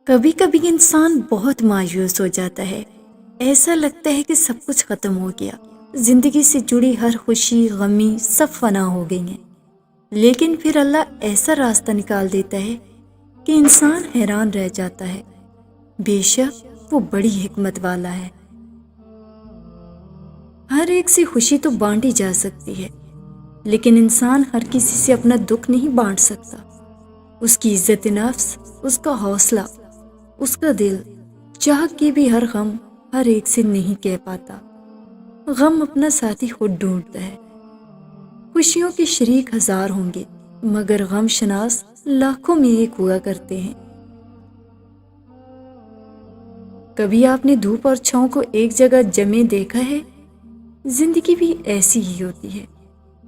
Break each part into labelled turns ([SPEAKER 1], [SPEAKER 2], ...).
[SPEAKER 1] کبھی کبھی انسان بہت مایوس ہو جاتا ہے۔ ایسا لگتا ہے کہ سب کچھ ختم ہو گیا، زندگی سے جڑی ہر خوشی غمی سب فنا ہو گئی ہیں۔ لیکن پھر اللہ ایسا راستہ نکال دیتا ہے کہ انسان حیران رہ جاتا ہے۔ بے شک وہ بڑی حکمت والا ہے۔ ہر ایک سے خوشی تو بانٹی جا سکتی ہے، لیکن انسان ہر کسی سے اپنا دکھ نہیں بانٹ سکتا۔ اس کی عزت نفس، اس کا حوصلہ، اس کا دل چاہ کے بھی ہر غم ہر ایک سے نہیں کہہ پاتا۔ غم اپنا ساتھی خود ڈھونڈتا ہے۔ خوشیوں کے شریک ہزار ہوں گے، مگر غم شناس لاکھوں میں ایک ہوا کرتے ہیں۔ کبھی آپ نے دھوپ اور چھاؤں کو ایک جگہ جمے دیکھا ہے؟ زندگی بھی ایسی ہی ہوتی ہے۔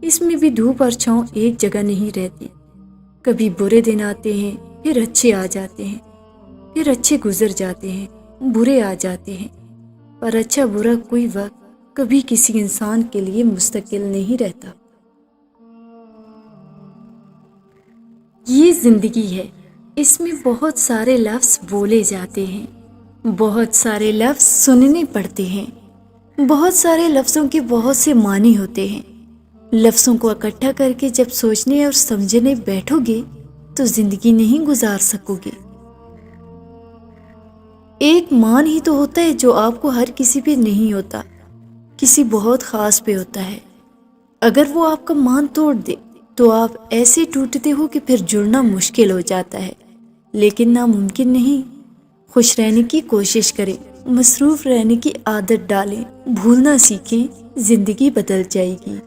[SPEAKER 1] اس میں بھی دھوپ اور چھاؤں ایک جگہ نہیں رہتی۔ کبھی برے دن آتے ہیں، پھر اچھے آ جاتے ہیں، پھر اچھے گزر جاتے ہیں، برے آ جاتے ہیں۔ پر اچھا برا کوئی وقت کبھی کسی انسان کے لیے مستقل نہیں رہتا۔ یہ زندگی ہے، اس میں بہت سارے لفظ بولے جاتے ہیں، بہت سارے لفظ سننے پڑتے ہیں، بہت سارے لفظوں کے بہت سے معنی ہوتے ہیں۔ لفظوں کو اکٹھا کر کے جب سوچنے اور سمجھنے بیٹھو گے تو زندگی نہیں گزار سکو گے۔ ایک مان ہی تو ہوتا ہے جو آپ کو ہر کسی پہ نہیں ہوتا، کسی بہت خاص پہ ہوتا ہے۔ اگر وہ آپ کا مان توڑ دے تو آپ ایسے ٹوٹتے ہو کہ پھر جڑنا مشکل ہو جاتا ہے، لیکن ناممکن نہیں۔ خوش رہنے کی کوشش کریں، مصروف رہنے کی عادت ڈالیں، بھولنا سیکھیں، زندگی بدل جائے گی۔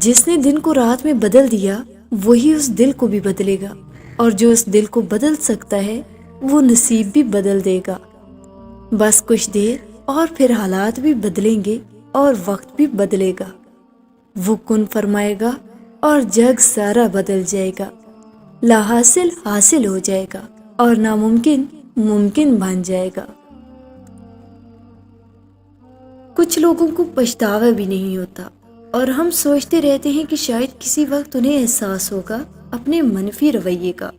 [SPEAKER 1] جس نے دن کو رات میں بدل دیا وہی اس دل کو بھی بدلے گا، اور جو اس دل کو بدل سکتا ہے وہ نصیب بھی بدل دے گا۔ بس کچھ دیر اور پھر حالات بھی بدلیں گے اور وقت بھی بدلے گا۔ وہ کن فرمائے گا اور جگ سارا بدل جائے گا۔ لا حاصل حاصل ہو جائے گا اور ناممکن ممکن بن جائے گا۔ کچھ لوگوں کو پچھتاوا بھی نہیں ہوتا، اور ہم سوچتے رہتے ہیں کہ شاید کسی وقت انہیں احساس ہوگا اپنے منفی رویے کا،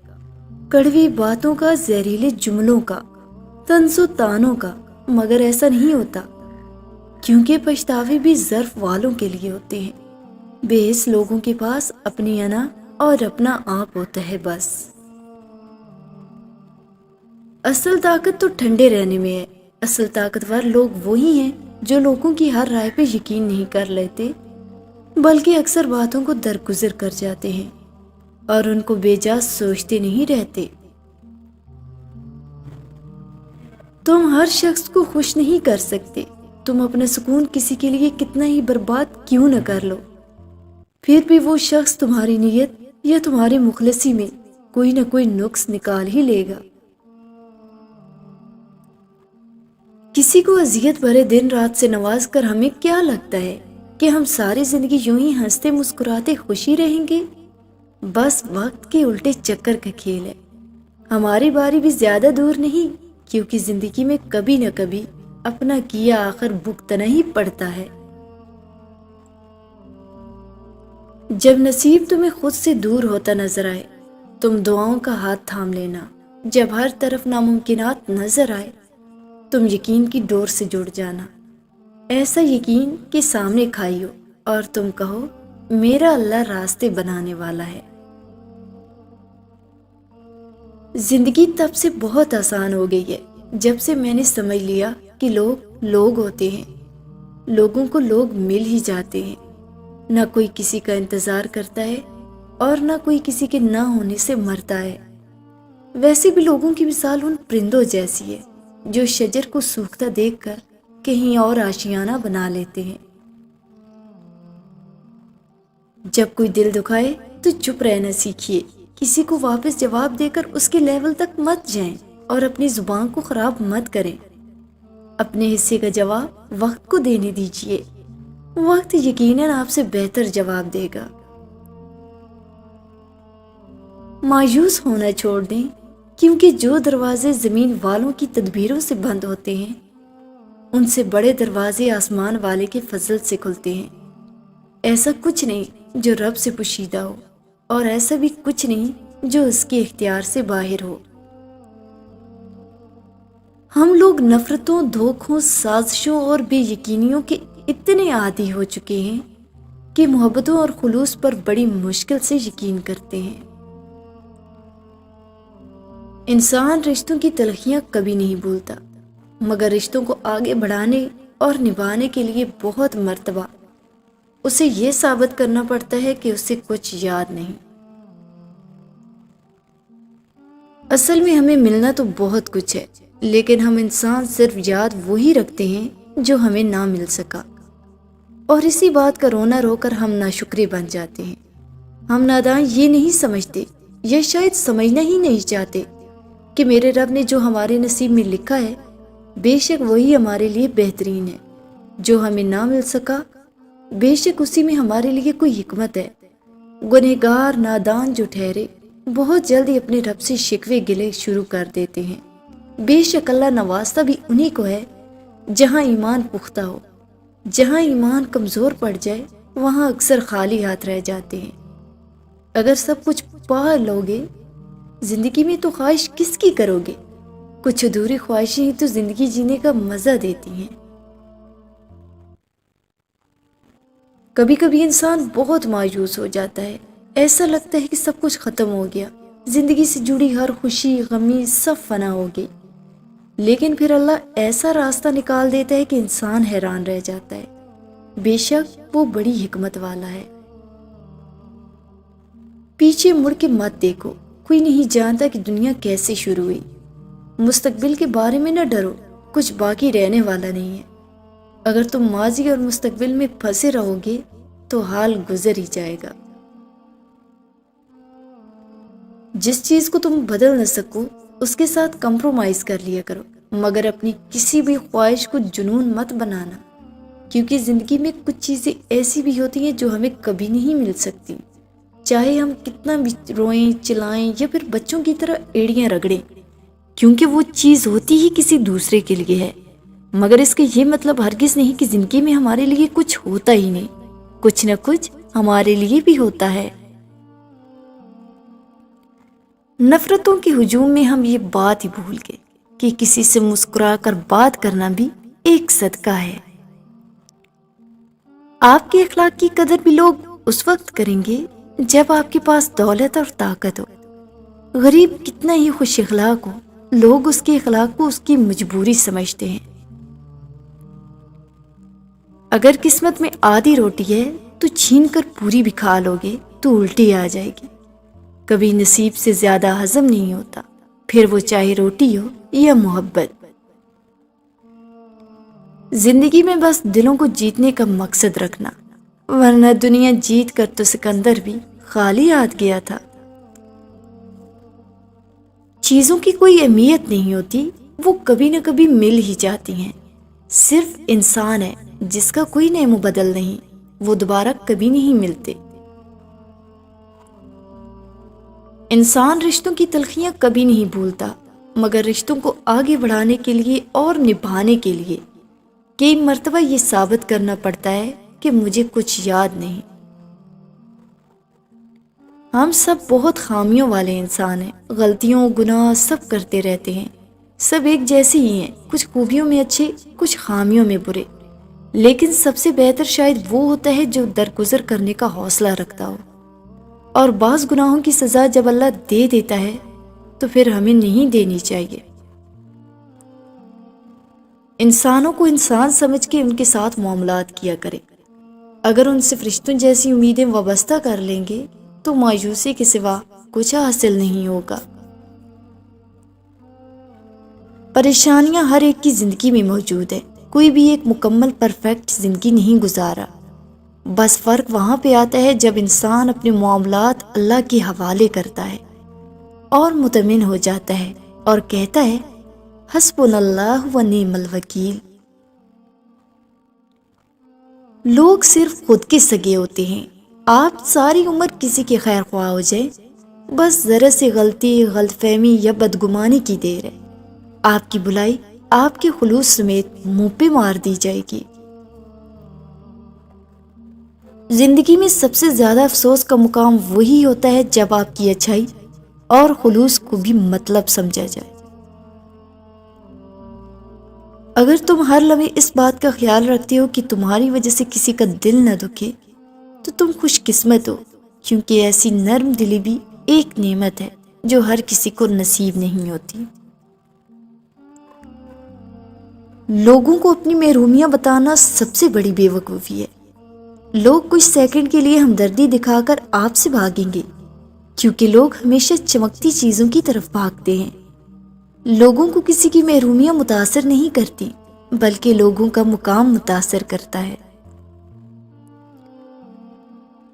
[SPEAKER 1] کڑوی باتوں کا، زہریلے جملوں کا، طنز و طعنوں کا، مگر ایسا نہیں ہوتا، کیونکہ پچھتاوے بھی ظرف والوں کے لیے ہوتے ہیں۔ بے حس لوگوں کے پاس اپنی انا اور اپنا آپ ہوتا ہے بس۔ اصل طاقت تو ٹھنڈے رہنے میں ہے۔ اصل طاقتور لوگ وہی ہیں جو لوگوں کی ہر رائے پہ یقین نہیں کر لیتے، بلکہ اکثر باتوں کو درگزر کر جاتے ہیں اور ان کو بے جا سوچتے نہیں رہتے۔ تم ہر شخص کو خوش نہیں کر سکتے۔ تم اپنا سکون کسی کے لیے کتنا ہی برباد کیوں نہ کر لو، پھر بھی وہ شخص تمہاری نیت یا تمہاری مخلصی میں کوئی نہ کوئی نقص نکال ہی لے گا۔ کسی کو اذیت بھرے دن رات سے نواز کر ہمیں کیا لگتا ہے کہ ہم ساری زندگی یوں ہی ہنستے مسکراتے خوشی رہیں گے؟ بس وقت کے الٹے چکر کا کھیل ہے۔ ہماری باری بھی زیادہ دور نہیں، کیونکہ زندگی میں کبھی نہ کبھی اپنا کیا آخر بھگتنا ہی پڑتا ہے۔ جب نصیب تمہیں خود سے دور ہوتا نظر آئے، تم دعاؤں کا ہاتھ تھام لینا۔ جب ہر طرف ناممکنات نظر آئے، تم یقین کی ڈور سے جڑ جانا۔ ایسا یقین کہ سامنے کھائی ہو اور تم کہو میرا اللہ راستے بنانے والا ہے۔ زندگی تب سے بہت آسان ہو گئی ہے جب سے میں نے سمجھ لیا کہ لوگ لوگ ہوتے ہیں، لوگوں کو لوگ مل ہی جاتے ہیں۔ نہ کوئی کسی کا انتظار کرتا ہے اور نہ کوئی کسی کے نہ ہونے سے مرتا ہے۔ ویسے بھی لوگوں کی مثال ان پرندوں جیسی ہے جو شجر کو سوکھتا دیکھ کر کہیں اور آشیانہ بنا لیتے ہیں۔ جب کوئی دل دکھائے تو چپ رہنا سیکھیے، کسی کو واپس جواب دے کر اس کے لیول تک مت جائیں اور اپنی زبان کو خراب مت کریں۔ اپنے حصے کا جواب وقت کو دینے دیجیے، وقت یقیناً آپ سے بہتر جواب دے گا۔ مایوس ہونا چھوڑ دیں، کیونکہ جو دروازے زمین والوں کی تدبیروں سے بند ہوتے ہیں ان سے بڑے دروازے آسمان والے کے فضل سے کھلتے ہیں۔ ایسا کچھ نہیں جو رب سے پوشیدہ ہو، اور ایسا بھی کچھ نہیں جو اس کے اختیار سے باہر ہو۔ ہم لوگ نفرتوں، دھوکوں، سازشوں اور بے یقینیوں کے اتنے عادی ہو چکے ہیں کہ محبتوں اور خلوص پر بڑی مشکل سے یقین کرتے ہیں۔ انسان رشتوں کی تلخیاں کبھی نہیں بھولتا، مگر رشتوں کو آگے بڑھانے اور نبھانے کے لیے بہت مرتبہ اسے یہ ثابت کرنا پڑتا ہے کہ اسے کچھ یاد نہیں۔ اصل میں ہمیں ملنا تو بہت کچھ ہے، لیکن ہم انسان صرف یاد وہی رکھتے ہیں جو ہمیں نہ مل سکا، اور اسی بات کا رونا رو کر ہم ناشکرے بن جاتے ہیں۔ ہم ناداں یہ نہیں سمجھتے یا شاید سمجھنا ہی نہیں چاہتے کہ میرے رب نے جو ہمارے نصیب میں لکھا ہے بے شک وہی ہمارے لیے بہترین ہے۔ جو ہمیں نہ مل سکا بے شک اسی میں ہمارے لیے کوئی حکمت ہے۔ گنہگار نادان جو ٹھہرے بہت جلدی اپنے رب سے شکوے گلے شروع کر دیتے ہیں۔ بے شک اللہ نوازتا بھی انہی کو ہے جہاں ایمان پختہ ہو۔ جہاں ایمان کمزور پڑ جائے وہاں اکثر خالی ہاتھ رہ جاتے ہیں۔ اگر سب کچھ پا لوگے زندگی میں تو خواہش کس کی کرو گے؟ کچھ ادھوری خواہشیں ہی تو زندگی جینے کا مزہ دیتی ہیں۔ کبھی کبھی انسان بہت مایوس ہو جاتا ہے، ایسا لگتا ہے کہ سب کچھ ختم ہو گیا، زندگی سے جڑی ہر خوشی غمی سب فنا ہو گئی۔ لیکن پھر اللہ ایسا راستہ نکال دیتا ہے کہ انسان حیران رہ جاتا ہے۔ بے شک وہ بڑی حکمت والا ہے۔ پیچھے مڑ کے مت دیکھو، کوئی نہیں جانتا کہ دنیا کیسے شروع ہوئی۔ مستقبل کے بارے میں نہ ڈرو، کچھ باقی رہنے والا نہیں ہے۔ اگر تم ماضی اور مستقبل میں پھنسے رہو گے تو حال گزر ہی جائے گا۔ جس چیز کو تم بدل نہ سکو اس کے ساتھ کمپرومائز کر لیا کرو، مگر اپنی کسی بھی خواہش کو جنون مت بنانا، کیونکہ زندگی میں کچھ چیزیں ایسی بھی ہوتی ہیں جو ہمیں کبھی نہیں مل سکتی، چاہے ہم کتنا بھی روئیں چلائیں یا پھر بچوں کی طرح ایڑیاں رگڑیں، کیونکہ وہ چیز ہوتی ہی کسی دوسرے کے لیے ہے۔ مگر اس کا یہ مطلب ہرگز نہیں کہ زندگی میں ہمارے لیے کچھ ہوتا ہی نہیں، کچھ نہ کچھ ہمارے لیے بھی ہوتا ہے۔ نفرتوں کے ہجوم میں ہم یہ بات ہی بھول گئے کہ کسی سے مسکرا کر بات کرنا بھی ایک صدقہ ہے۔ آپ کے اخلاق کی قدر بھی لوگ اس وقت کریں گے جب آپ کے پاس دولت اور طاقت ہو۔ غریب کتنا ہی خوش اخلاق ہو، لوگ اس کے اخلاق کو اس کی مجبوری سمجھتے ہیں۔ اگر قسمت میں آدھی روٹی ہے تو چھین کر پوری بھی کھا لو گے تو الٹی آ جائے گی۔ کبھی نصیب سے زیادہ ہضم نہیں ہوتا، پھر وہ چاہے روٹی ہو یا محبت۔ زندگی میں بس دلوں کو جیتنے کا مقصد رکھنا، ورنہ دنیا جیت کر تو سکندر بھی خالی ہاتھ گیا تھا۔ چیزوں کی کوئی اہمیت نہیں ہوتی، وہ کبھی نہ کبھی مل ہی جاتی ہیں۔ صرف انسان ہے جس کا کوئی نعم و بدل نہیں، وہ دوبارہ کبھی نہیں ملتے۔ انسان رشتوں کی تلخیاں کبھی نہیں بھولتا، مگر رشتوں کو آگے بڑھانے کے لیے اور نبھانے کے لیے کئی مرتبہ یہ ثابت کرنا پڑتا ہے کہ مجھے کچھ یاد نہیں۔ ہم سب بہت خامیوں والے انسان ہیں، غلطیوں گناہ سب کرتے رہتے ہیں، سب ایک جیسے ہی ہیں، کچھ خوبیوں میں اچھے کچھ خامیوں میں برے، لیکن سب سے بہتر شاید وہ ہوتا ہے جو درگزر کرنے کا حوصلہ رکھتا ہو۔ اور بعض گناہوں کی سزا جب اللہ دے دیتا ہے تو پھر ہمیں نہیں دینی چاہیے۔ انسانوں کو انسان سمجھ کے ان کے ساتھ معاملات کیا کرے۔ اگر ان سے فرشتوں جیسی امیدیں وابستہ کر لیں گے تو مایوسی کے سوا کچھ حاصل نہیں ہوگا۔ پریشانیاں ہر ایک کی زندگی میں موجود ہے، کوئی بھی ایک مکمل پرفیکٹ زندگی نہیں گزارا، بس فرق وہاں پہ آتا ہے جب انسان اپنے معاملات اللہ کے حوالے کرتا ہے اور مطمئن ہو جاتا ہے اور کہتا ہے حسبنا اللہ و نعم الوکیل۔ لوگ صرف خود کے سگے ہوتے ہیں، آپ ساری عمر کسی کے خیر خواہ ہو جائیں، بس ذرا سی غلطی، غلط فہمی یا بدگمانی کی دیر ہے، آپ کی بلائی آپ کے خلوص سمیت منہ پہ مار دی جائے گی۔ زندگی میں سب سے زیادہ افسوس کا مقام وہی ہوتا ہے جب آپ کی اچھائی اور خلوص کو بھی مطلب سمجھا جائے۔ اگر تم ہر لمحے اس بات کا خیال رکھتے ہو کہ تمہاری وجہ سے کسی کا دل نہ دکھے تو تم خوش قسمت ہو، کیونکہ ایسی نرم دلی بھی ایک نعمت ہے جو ہر کسی کو نصیب نہیں ہوتی۔ لوگوں کو اپنی محرومیاں بتانا سب سے بڑی بے وقوفی ہے۔ لوگ کچھ سیکنڈ کے لیے ہمدردی دکھا کر آپ سے بھاگیں گے، کیونکہ لوگ ہمیشہ چمکتی چیزوں کی طرف بھاگتے ہیں۔ لوگوں کو کسی کی محرومیاں متاثر نہیں کرتی، بلکہ لوگوں کا مقام متاثر کرتا ہے۔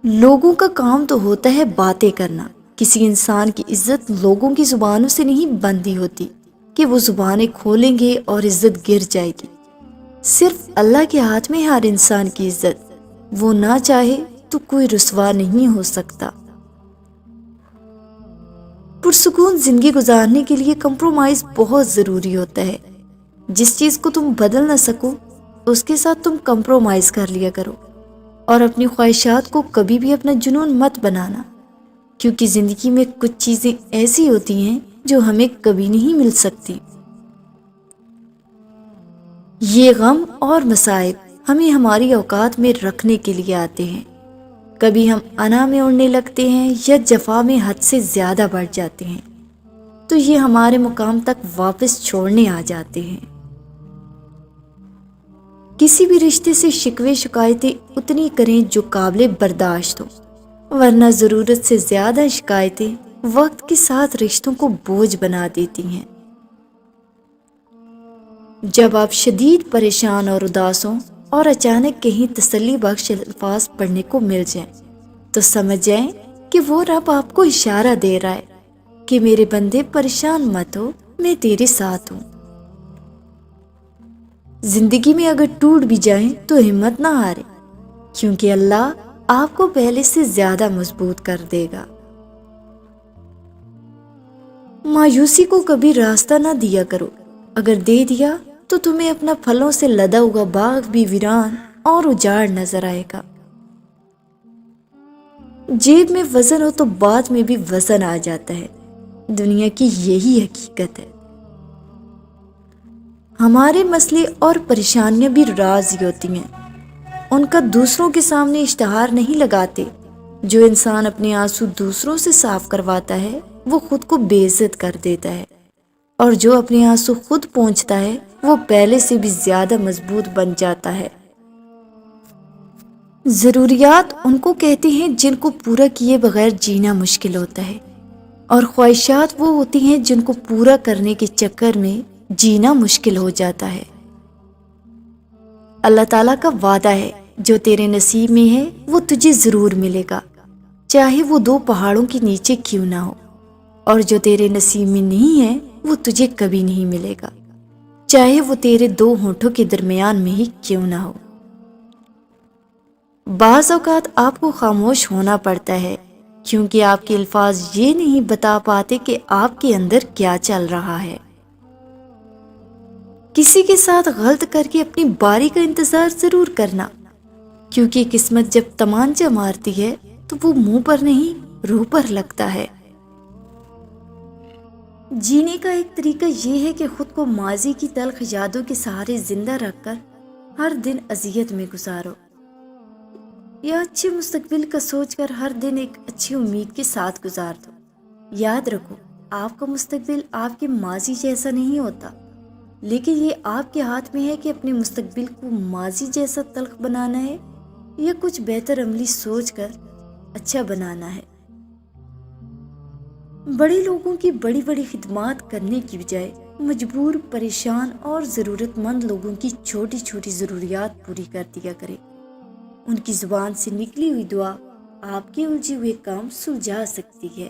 [SPEAKER 1] لوگوں کا کام تو ہوتا ہے باتیں کرنا۔ کسی انسان کی عزت لوگوں کی زبانوں سے نہیں بندھی ہوتی کہ وہ زبانیں کھولیں گے اور عزت گر جائے گی۔ صرف اللہ کے ہاتھ میں ہر انسان کی عزت، وہ نہ چاہے تو کوئی رسوا نہیں ہو سکتا۔ پرسکون زندگی گزارنے کے لیے کمپرومائز بہت ضروری ہوتا ہے۔ جس چیز کو تم بدل نہ سکو اس کے ساتھ تم کمپرومائز کر لیا کرو، اور اپنی خواہشات کو کبھی بھی اپنا جنون مت بنانا، کیونکہ زندگی میں کچھ چیزیں ایسی ہوتی ہیں جو ہمیں کبھی نہیں مل سکتی۔ یہ غم اور مصائب ہمیں ہماری اوقات میں رکھنے کے لیے آتے ہیں۔ کبھی ہم انا میں اڑنے لگتے ہیں یا جفا میں حد سے زیادہ بڑھ جاتے ہیں، تو یہ ہمارے مقام تک واپس چھوڑنے آ جاتے ہیں۔ کسی بھی رشتے سے شکوے شکایتیں اتنی کریں جو قابل برداشت ہو، ورنہ ضرورت سے زیادہ شکایتیں وقت کے ساتھ رشتوں کو بوجھ بنا دیتی ہیں۔ جب آپ شدید پریشان اور اداس ہوں اور اچانک کہیں تسلی بخش الفاظ پڑھنے کو مل جائیں تو سمجھ جائیں کہ وہ رب آپ کو اشارہ دے رہا ہے کہ میرے بندے پریشان مت ہو، میں تیرے ساتھ ہوں۔ زندگی میں اگر ٹوٹ بھی جائیں تو ہمت نہ ہارے، کیونکہ اللہ آپ کو پہلے سے زیادہ مضبوط کر دے گا۔ مایوسی کو کبھی راستہ نہ دیا کرو، اگر دے دیا تو تمہیں اپنا پھلوں سے لدا ہوا باغ بھی ویران اور اجاڑ نظر آئے گا۔ جیب میں وزن ہو تو بات میں بھی وزن آ جاتا ہے، دنیا کی یہی حقیقت ہے۔ ہمارے مسئلے اور پریشانیاں بھی راز ہی ہوتی ہیں، ان کا دوسروں کے سامنے اشتہار نہیں لگاتے۔ جو انسان اپنے آنسو دوسروں سے صاف کرواتا ہے وہ خود کو بے عزت کر دیتا ہے، اور جو اپنے آنسو خود پونچھتا ہے وہ پہلے سے بھی زیادہ مضبوط بن جاتا ہے۔ ضروریات ان کو کہتے ہیں جن کو پورا کیے بغیر جینا مشکل ہوتا ہے، اور خواہشات وہ ہوتی ہیں جن کو پورا کرنے کے چکر میں جینا مشکل ہو جاتا ہے۔ اللہ تعالیٰ کا وعدہ ہے جو تیرے نصیب میں ہے وہ تجھے ضرور ملے گا، چاہے وہ 2 پہاڑوں کے نیچے کیوں نہ ہو، اور جو تیرے نصیب میں نہیں ہے وہ تجھے کبھی نہیں ملے گا، چاہے وہ تیرے 2 ہونٹوں کے درمیان میں ہی کیوں نہ ہو۔ بعض اوقات آپ کو خاموش ہونا پڑتا ہے، کیونکہ آپ کے الفاظ یہ نہیں بتا پاتے کہ آپ کے اندر کیا چل رہا ہے۔ کسی کے ساتھ غلط کر کے اپنی باری کا انتظار ضرور کرنا، کیونکہ قسمت جب تمانچہ مارتی ہے تو وہ منہ پر نہیں روح پر لگتا ہے۔ جینے کا ایک طریقہ یہ ہے کہ خود کو ماضی کی تلخ یادوں کے سہارے زندہ رکھ کر ہر دن اذیت میں گزارو، یا اچھے مستقبل کا سوچ کر ہر دن ایک اچھی امید کے ساتھ گزار دو۔ یاد رکھو، آپ کا مستقبل آپ کے ماضی جیسا نہیں ہوتا، لیکن یہ آپ کے ہاتھ میں ہے کہ اپنے مستقبل کو ماضی جیسا تلخ بنانا ہے یا کچھ بہتر عملی سوچ کر اچھا بنانا ہے۔ بڑے لوگوں کی بڑی بڑی خدمات کرنے کی بجائے مجبور، پریشان اور ضرورت مند لوگوں کی چھوٹی چھوٹی ضروریات پوری کر دیا کرے۔ ان کی زبان سے نکلی ہوئی دعا آپ کے الجھے ہوئے کام سلجھا سکتی ہے۔